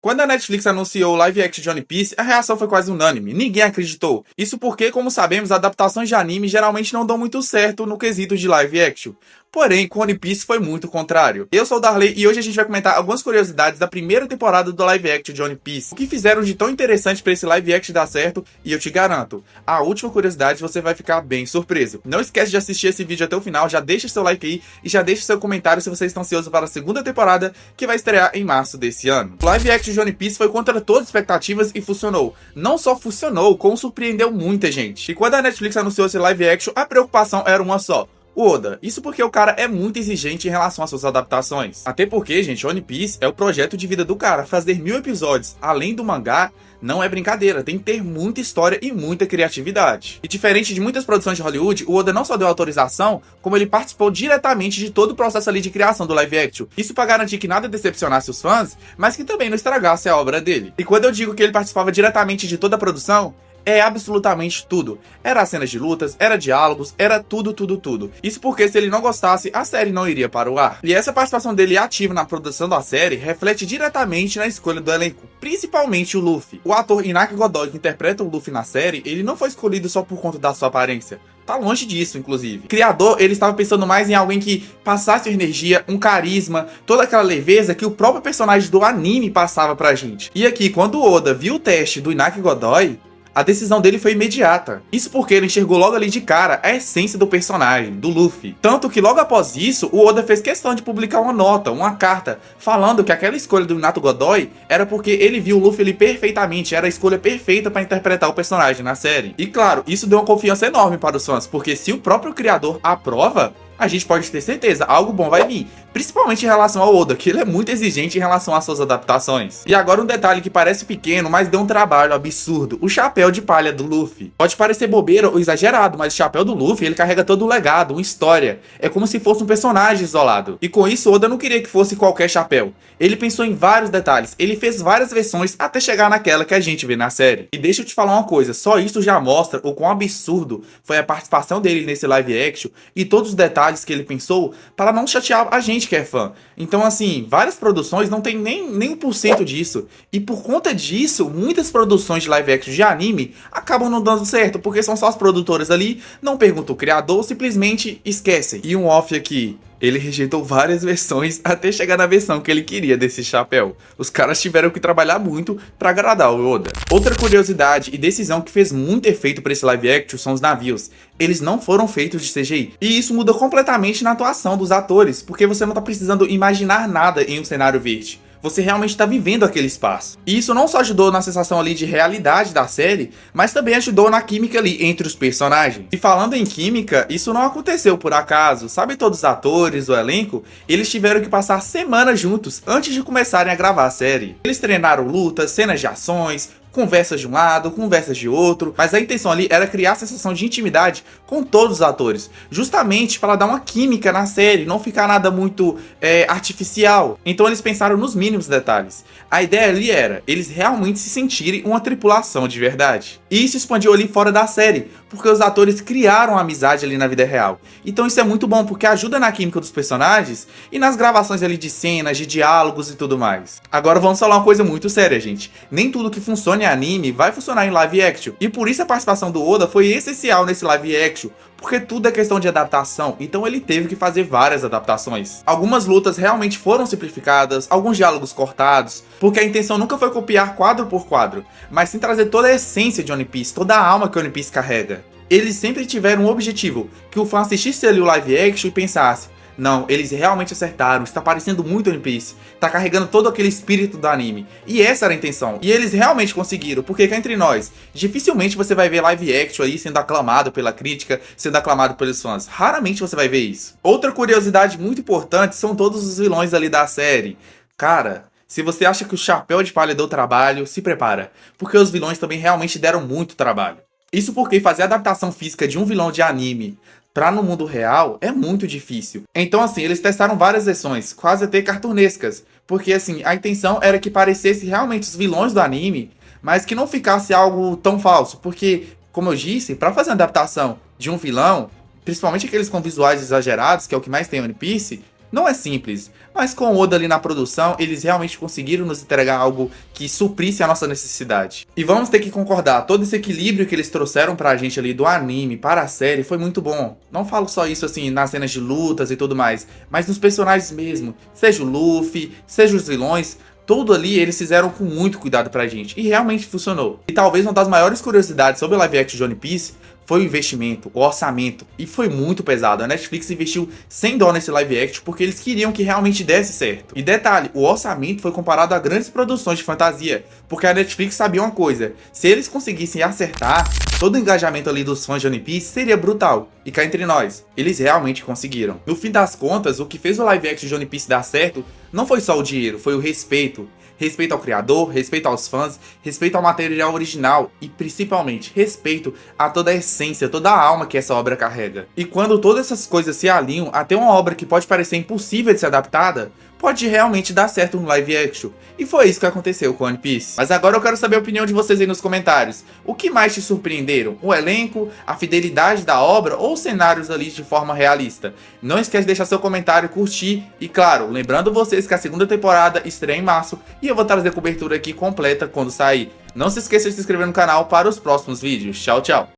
Quando a Netflix anunciou o live action de One Piece, a reação foi quase unânime. Ninguém acreditou. Isso porque, como sabemos, adaptações de anime geralmente não dão muito certo no quesito de live action. Porém, com One Piece foi muito o contrário. Eu sou o Darley e hoje a gente vai comentar algumas curiosidades da primeira temporada do live action de One Piece. O que fizeram de tão interessante para esse live action dar certo, e eu te garanto, a última curiosidade você vai ficar bem surpreso. Não esquece de assistir esse vídeo até o final, já deixa seu like aí e já deixa seu comentário se você está ansioso para a segunda temporada, que vai estrear em março desse ano. O live action de One Piece foi contra todas as expectativas e funcionou. Não só funcionou, como surpreendeu muita gente. E quando a Netflix anunciou esse live action, a preocupação era uma só: o Oda. Isso porque o cara é muito exigente em relação às suas adaptações. Até porque, gente, One Piece é o projeto de vida do cara. Fazer 1000 episódios além do mangá não é brincadeira, tem que ter muita história e muita criatividade. E diferente de muitas produções de Hollywood, o Oda não só deu autorização, como ele participou diretamente de todo o processo ali de criação do live action. Isso para garantir que nada decepcionasse os fãs, mas que também não estragasse a obra dele. E quando eu digo que ele participava diretamente de toda a produção, é absolutamente tudo. Era cenas de lutas, era diálogos, era tudo. Isso porque se ele não gostasse, a série não iria para o ar. E essa participação dele ativa na produção da série reflete diretamente na escolha do elenco, principalmente o Luffy. O ator Inaki Godoy, que interpreta o Luffy na série, ele não foi escolhido só por conta da sua aparência. Tá longe disso, inclusive. O criador, ele estava pensando mais em alguém que passasse energia, um carisma, toda aquela leveza que o próprio personagem do anime passava pra gente. E aqui, quando o Oda viu o teste do Inaki Godoy, a decisão dele foi imediata. Isso porque ele enxergou logo ali de cara a essência do personagem, do Luffy. Tanto que logo após isso, o Oda fez questão de publicar uma nota, uma carta, falando que aquela escolha do Minato Godoy era porque ele viu o Luffy ali perfeitamente, era a escolha perfeita para interpretar o personagem na série. E claro, isso deu uma confiança enorme para os fãs, porque se o próprio criador aprova, a gente pode ter certeza, algo bom vai vir. Principalmente em relação ao Oda, que ele é muito exigente em relação às suas adaptações. E agora um detalhe que parece pequeno, mas deu um trabalho absurdo: o chapéu de palha do Luffy. Pode parecer bobeira ou exagerado, mas o chapéu do Luffy, ele carrega todo o legado, uma história. É como se fosse um personagem isolado. E com isso, Oda não queria que fosse qualquer chapéu. Ele pensou em vários detalhes, ele fez várias versões até chegar naquela que a gente vê na série. E deixa eu te falar uma coisa, só isso já mostra o quão absurdo foi a participação dele nesse live action e todos os detalhes que ele pensou para não chatear a gente que é fã. Então, assim, várias produções não tem nem 1% disso. E por conta disso, muitas produções de live action de anime acabam não dando certo, porque são só as produtoras ali, não perguntam o criador, simplesmente esquecem. E um off aqui: ele rejeitou várias versões até chegar na versão que ele queria desse chapéu. Os caras tiveram que trabalhar muito para agradar o Oda. Outra curiosidade e decisão que fez muito efeito para esse live action são os navios. Eles não foram feitos de CGI. E isso muda completamente na atuação dos atores, porque você não tá precisando imaginar nada em um cenário verde. Você realmente está vivendo aquele espaço. E isso não só ajudou na sensação ali de realidade da série, mas também ajudou na química ali entre os personagens. E falando em química, isso não aconteceu por acaso. Sabe, todos os atores, o elenco, eles tiveram que passar semanas juntos antes de começarem a gravar a série. Eles treinaram lutas, cenas de ações, conversas de um lado, conversas de outro, mas a intenção ali era criar a sensação de intimidade com todos os atores, justamente para dar uma química na série, não ficar nada muito artificial. Então eles pensaram nos mínimos detalhes. A ideia ali era eles realmente se sentirem uma tripulação de verdade. E isso expandiu ali fora da série, porque os atores criaram amizade ali na vida real. Então isso é muito bom, porque ajuda na química dos personagens e nas gravações ali de cenas, de diálogos e tudo mais. Agora vamos falar uma coisa muito séria, gente. Nem tudo que funciona em anime vai funcionar em live action. E por isso a participação do Oda foi essencial nesse live action, porque tudo é questão de adaptação, então ele teve que fazer várias adaptações. Algumas lutas realmente foram simplificadas, alguns diálogos cortados, porque a intenção nunca foi copiar quadro por quadro, mas sim trazer toda a essência de One Piece, toda a alma que One Piece carrega. Eles sempre tiveram um objetivo: que o fã assistisse ali o live action e pensasse: não, eles realmente acertaram, está parecendo muito One Piece, está carregando todo aquele espírito do anime. E essa era a intenção. E eles realmente conseguiram, porque cá entre nós, dificilmente você vai ver live action aí sendo aclamado pela crítica, sendo aclamado pelos fãs. Raramente você vai ver isso. Outra curiosidade muito importante são todos os vilões ali da série. Cara, se você acha que o chapéu de palha deu trabalho, se prepara, porque os vilões também realmente deram muito trabalho. Isso porque fazer a adaptação física de um vilão de anime pra no mundo real é muito difícil. Então, assim, eles testaram várias versões, quase até cartunescas, porque, assim, a intenção era que parecesse realmente os vilões do anime, mas que não ficasse algo tão falso, porque, como eu disse, pra fazer uma adaptação de um vilão, principalmente aqueles com visuais exagerados, que é o que mais tem em One Piece, Não é simples, mas com o Oda ali na produção, eles realmente conseguiram nos entregar algo que suprisse a nossa necessidade. E vamos ter que concordar, todo esse equilíbrio que eles trouxeram pra gente ali do anime para a série foi muito bom. Não falo só isso assim nas cenas de lutas e tudo mais, mas nos personagens mesmo, seja o Luffy, seja os vilões, tudo ali eles fizeram com muito cuidado pra gente, e realmente funcionou. E talvez uma das maiores curiosidades sobre o live action de One Piece foi o investimento, o orçamento, e foi muito pesado. A Netflix investiu sem dó nesse live action porque eles queriam que realmente desse certo. E detalhe, o orçamento foi comparado a grandes produções de fantasia, porque a Netflix sabia uma coisa, se eles conseguissem acertar, todo o engajamento ali dos fãs de One Piece seria brutal. E cá entre nós, eles realmente conseguiram. No fim das contas, o que fez o live action de One Piece dar certo não foi só o dinheiro, foi o respeito. Respeito ao criador, respeito aos fãs, respeito ao material original e principalmente respeito a toda a essência, toda a alma que essa obra carrega. E quando todas essas coisas se alinham até uma obra que pode parecer impossível de ser adaptada, pode realmente dar certo no live action. E foi isso que aconteceu com One Piece. Mas agora eu quero saber a opinião de vocês aí nos comentários. O que mais te surpreenderam? O elenco, a fidelidade da obra ou os cenários ali de forma realista? Não esquece de deixar seu comentário, curtir e claro, lembrando vocês que a segunda temporada estreia em março e eu vou trazer a cobertura aqui completa quando sair. Não se esqueça de se inscrever no canal para os próximos vídeos. Tchau, tchau!